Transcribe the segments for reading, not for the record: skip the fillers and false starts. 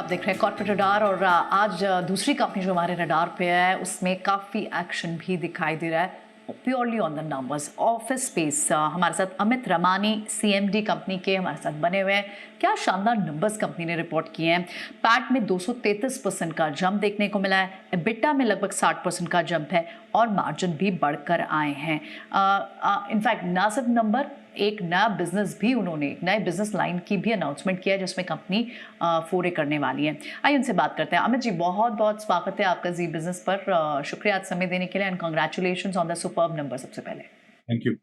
आप देख रहे हैं कॉर्पोरेट रडार और आज दूसरी कंपनी जो हमारे रडार पे है उसमें काफ़ी एक्शन भी दिखाई दे रहा है purely on the numbers. Office space हमारे साथ अमित रमानी सीएमडी कंपनी के हमारे साथ बने हुए हैं। क्या शानदार नंबर्स कंपनी ने रिपोर्ट किए हैं। पैट में 233% का जंप देखने को मिला है, एबिटा में लगभग 60% का जंप है और मार्जिन भी बढ़कर आए हैं। इनफैक्ट ना सिर्फ नंबर, एक नया बिजनेस भी उन्होंने एक नए बिजनेस लाइन की भी अनाउंसमेंट किया है जिसमें कंपनी फोरे करने वाली है। आइए उनसे बात करते हैं। अमित जी, बहुत बहुत स्वागत है आपका जी बिजनेस पर। शुक्रिया आज समय देने के लिए and congratulations on the superb number. सबसे पहले थैंक यू।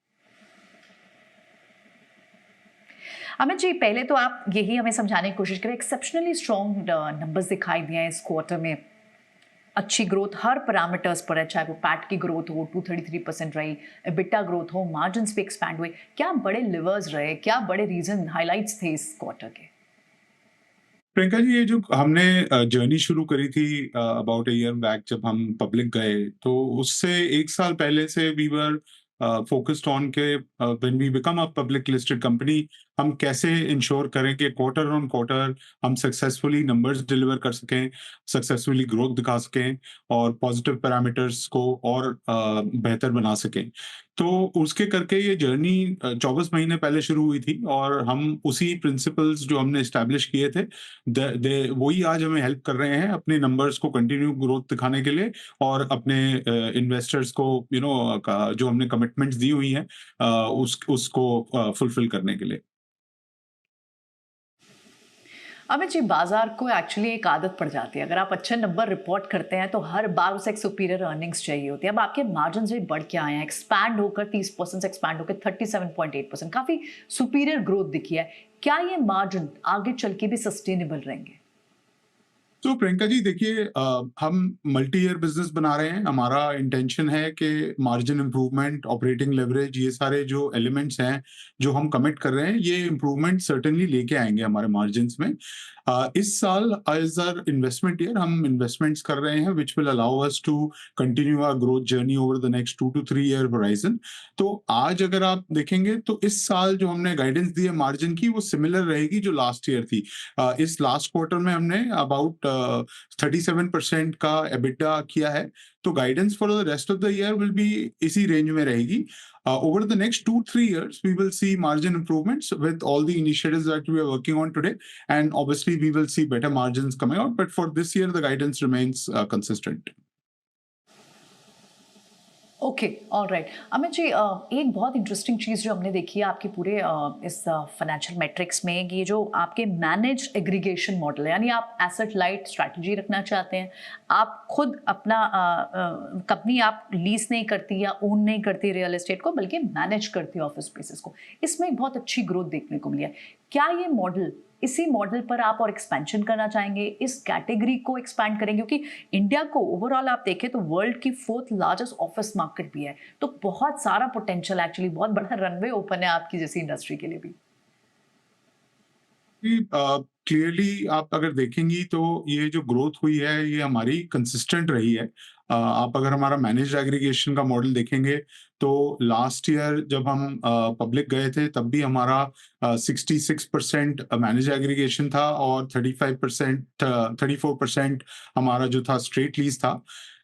अमित जी, पहले तो आप यही हमें समझाने की कोशिश करें, एक्सेप्शनली स्ट्रॉन्ग नंबर्स दिखाई दिए हैं इस क्वार्टर में। अच्छी ग्रोथ हर पैरामीटर्स पर है, चाहे वो पैट की ग्रोथ हो 233% रही, एबिटा ग्रोथ हो, मार्जिन्स भी एक्सपैंड हुए। क्या बड़े लिवर्स रहे, क्या बड़े रीजन हाइलाइट्स थे इस क्वार्टर के? प्रियंका जी, ये जो हमने जर्नी शुरू करी थी अबाउट अ ईयर बैक जब हम पब्लिक गए, तो उससे 1 साल पहले से वी वर फोकस्ड ऑन के when we become a public listed company, हम कैसे इंश्योर करें कि क्वार्टर ऑन क्वार्टर हम सक्सेसफुली नंबर्स डिलीवर कर सकें, सक्सेसफुली ग्रोथ दिखा सकें और पॉजिटिव पैरामीटर्स को और बेहतर बना सकें। तो उसके करके ये जर्नी 24 महीने पहले शुरू हुई थी और हम उसी प्रिंसिपल्स जो हमने एस्टैब्लिश किए थे वही आज हमें हेल्प कर रहे हैं अपने नंबर्स को कंटिन्यू ग्रोथ दिखाने के लिए और अपने इन्वेस्टर्स को जो हमने कमिटमेंट्स दी हुई हैं उसको फुलफिल करने के लिए। अमित जी, बाजार को एक्चुअली एक आदत पड़ जाती है, अगर आप अच्छे नंबर रिपोर्ट करते हैं तो हर बार उसे एक सुपीरियर अर्निंग्स चाहिए होती है। अब आपके मार्जिन भी बढ़ के आए हैं, एक्सपैंड होकर 30% से एक्सपैंड होकर 37.8%, काफी सुपीरियर ग्रोथ दिखी है। क्या ये मार्जिन आगे चल के भी सस्टेनेबल रहेंगे? तो प्रियंका जी देखिए, हम मल्टी ईयर बिजनेस बना रहे हैं। हमारा इंटेंशन है कि मार्जिन इंप्रूवमेंट, ऑपरेटिंग लेवरेज, ये सारे जो एलिमेंट्स हैं जो हम कमिट कर रहे हैं, ये इंप्रूवमेंट सर्टेनली लेके आएंगे हमारे मार्जिन्स में। इस साल एज आवर इन्वेस्टमेंट ईयर हम इन्वेस्टमेंट्स कर रहे हैं which will allow us to continue our growth journey over the next 2 to 3 year horizon. तो आज अगर आप देखेंगे तो इस साल जो हमने गाइडेंस दी है मार्जिन की, वो सिमिलर रहेगी जो लास्ट ईयर थी। इस लास्ट क्वार्टर में हमने अबाउट 37% का एबिटा किया है। तो guidance for the rest of the year will be इसी रेंज में रहेगी। Over the next 2-3 years, we will see margin improvements with all the initiatives that we are working on today, and obviously we will see better margins coming out. But for this year, the guidance remains consistent. Okay, alright. Amit ji, एक बहुत interesting चीज़ जो हमने देखी है आपके पूरे इस financial matrix में, ये जो आपके मैनेज एग्रीगेशन मॉडल है, यानी आप एसेट लाइट स्ट्रैटेजी रखना चाहते हैं। आप खुद अपना कंपनी आप लीज नहीं करती या ओन नहीं करती रियल एस्टेट को, बल्कि मैनेज करती है ऑफिस स्पेसेस को। इसमें एक बहुत अच्छी ग्रोथ देखने को मिली है। क्या ये मॉडल, इसी मॉडल पर आप और एक्सपेंशन करना चाहेंगे, इस कैटेगरी को एक्सपैंड करेंगे? क्योंकि इंडिया को ओवरऑल आप देखें तो वर्ल्ड की 4th लार्जेस्ट ऑफिस मार्केट भी है, तो बहुत सारा पोटेंशियल, एक्चुअली बहुत बड़ा रनवे ओपन है आपकी जैसी इंडस्ट्री के लिए भी। क्लियरली आप अगर देखेंगी तो ये जो ग्रोथ हुई है ये हमारी कंसिस्टेंट रही है। आप अगर हमारा मैनेज्ड एग्रीगेशन का मॉडल देखेंगे तो लास्ट ईयर जब हम पब्लिक गए थे तब भी हमारा 66% मैनेज एग्रीगेशन था और 35% 34% हमारा जो था स्ट्रेट लीज था।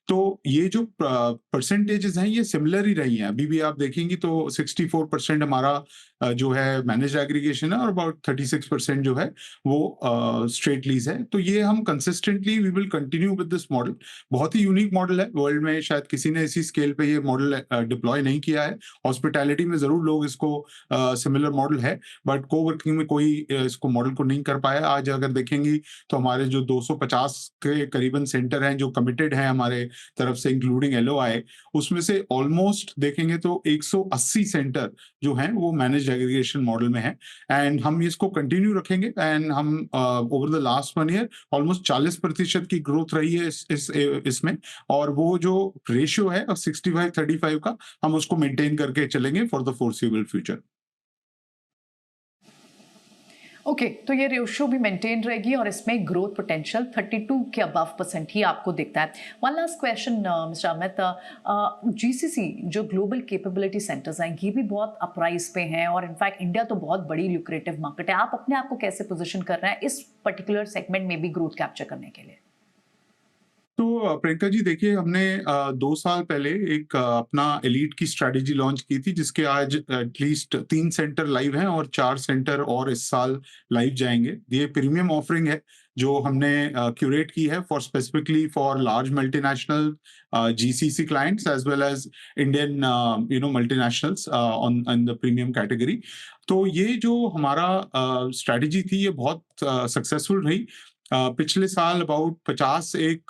तो ये जो परसेंटेजेस हैं ये सिमिलर ही रही हैं। अभी भी आप देखेंगी तो 64% हमारा जो है मैनेज एग्रीगेशन है और अबाउट 36% जो है वो स्ट्रेट लीज है। तो ये हम consistently we will continue with this model. बहुत ही यूनिक मॉडल है, वर्ल्ड में शायद किसी ने इसी स्केल पे ये मॉडल डिप्लॉय नहीं किया है। हॉस्पिटैलिटी में जरूर लोग इसको सिमिलर मॉडल है, बट कोवर्किंग में कोई इसको मॉडल को नहीं कर पाया। आज अगर देखेंगी तो हमारे जो 250 के करीबन सेंटर हैं जो कमिटेड हैं हमारे तरफ से इंक्लूडिंग एलओआई, उसमें से ऑलमोस्ट देखेंगे तो 180 सेंटर जो हैं वो मैनेज्ड एग्रीगेशन मॉडल में है। एंड हम इसको कंटिन्यू रखेंगे एंड हम over the last 1 year almost 40% की ग्रोथ रही है इसमें। और वो जो रेशियो है 65-35 का, हम उसको मेंटेन करके चलेंगे for the forcible future. Okay, तो ये रेशियो भी मेंटेन रहेगी और इसमें ग्रोथ पोटेंशियल 32 के अबव % ही आपको दिखता है। One last question mister Amit, GCC जो ग्लोबल कैपेबिलिटी सेंटर्स हैं ये भी बहुत अपराइज पे हैं और इनफैक्ट इंडिया तो बहुत बड़ी ल्यूक्रेटिव मार्केट है। आप अपने आप को कैसे पोजीशन कर रहे हैं इस पर्टिकुलर सेगमेंट में भी ग्रोथ कैप्चर करने के लिए? तो प्रियंका जी देखिए, हमने 2 साल पहले एक अपना एलीट की स्ट्रैटेजी लॉन्च की थी, जिसके आज एटलीस्ट 3 सेंटर लाइव हैं और 4 सेंटर और इस साल लाइव जाएंगे। ये प्रीमियम ऑफरिंग है जो हमने क्यूरेट की है for specifically for large multinational GCC clients as well as Indian multinationals on the premium category. तो ये जो हमारा स्ट्रैटेजी थी ये बहुत सक्सेसफुल रही। पिछले साल अबाउट 50 एक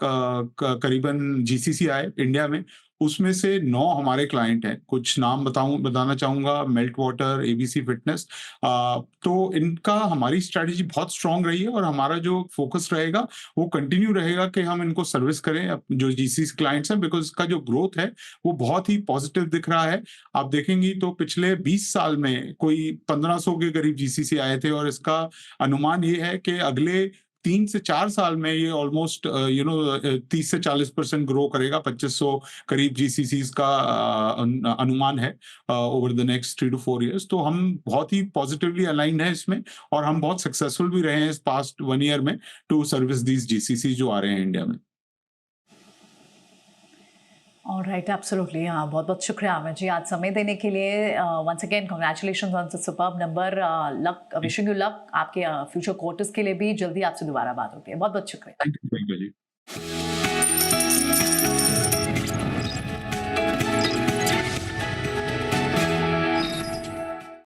करीबन जीसीसी आए इंडिया में, उसमें से 9 हमारे क्लाइंट हैं। कुछ नाम बताना चाहूंगा, मेल्ट वाटर, एबीसी फिटनेस। तो इनका हमारी स्ट्रैटेजी बहुत स्ट्रांग रही है और हमारा जो फोकस रहेगा वो कंटिन्यू रहेगा कि हम इनको सर्विस करें जो जीसीसी क्लाइंट्स हैं, बिकॉज इसका जो ग्रोथ है वो बहुत ही पॉजिटिव दिख रहा है। आप देखेंगी तो पिछले 20 साल में कोई 1500 के करीब जीसीसी आए थे और इसका अनुमान ये है कि अगले 3 से 4 साल में ये ऑलमोस्ट 30 से 40% ग्रो करेगा। 2500 करीब जीसीसीज का अनुमान है over the next 3 to 4 years. तो हम बहुत ही पॉजिटिवली अलाइंड हैं इसमें और हम बहुत सक्सेसफुल भी रहे हैं इस पास्ट 1 ईयर में टू सर्विस दीज जीसीसी जो आ रहे हैं इंडिया में। Alright, absolutely. हाँ, बहुत-बहुत शुक्रिया अमित जी आज समय देने के लिए। Once again congratulations on the superb number. Luck, wishing you luck आपके फ्यूचर क्वार्टर्स के लिए भी। जल्दी आपसे दोबारा बात होती है। बहुत-बहुत शुक्रिया। Thank you ji.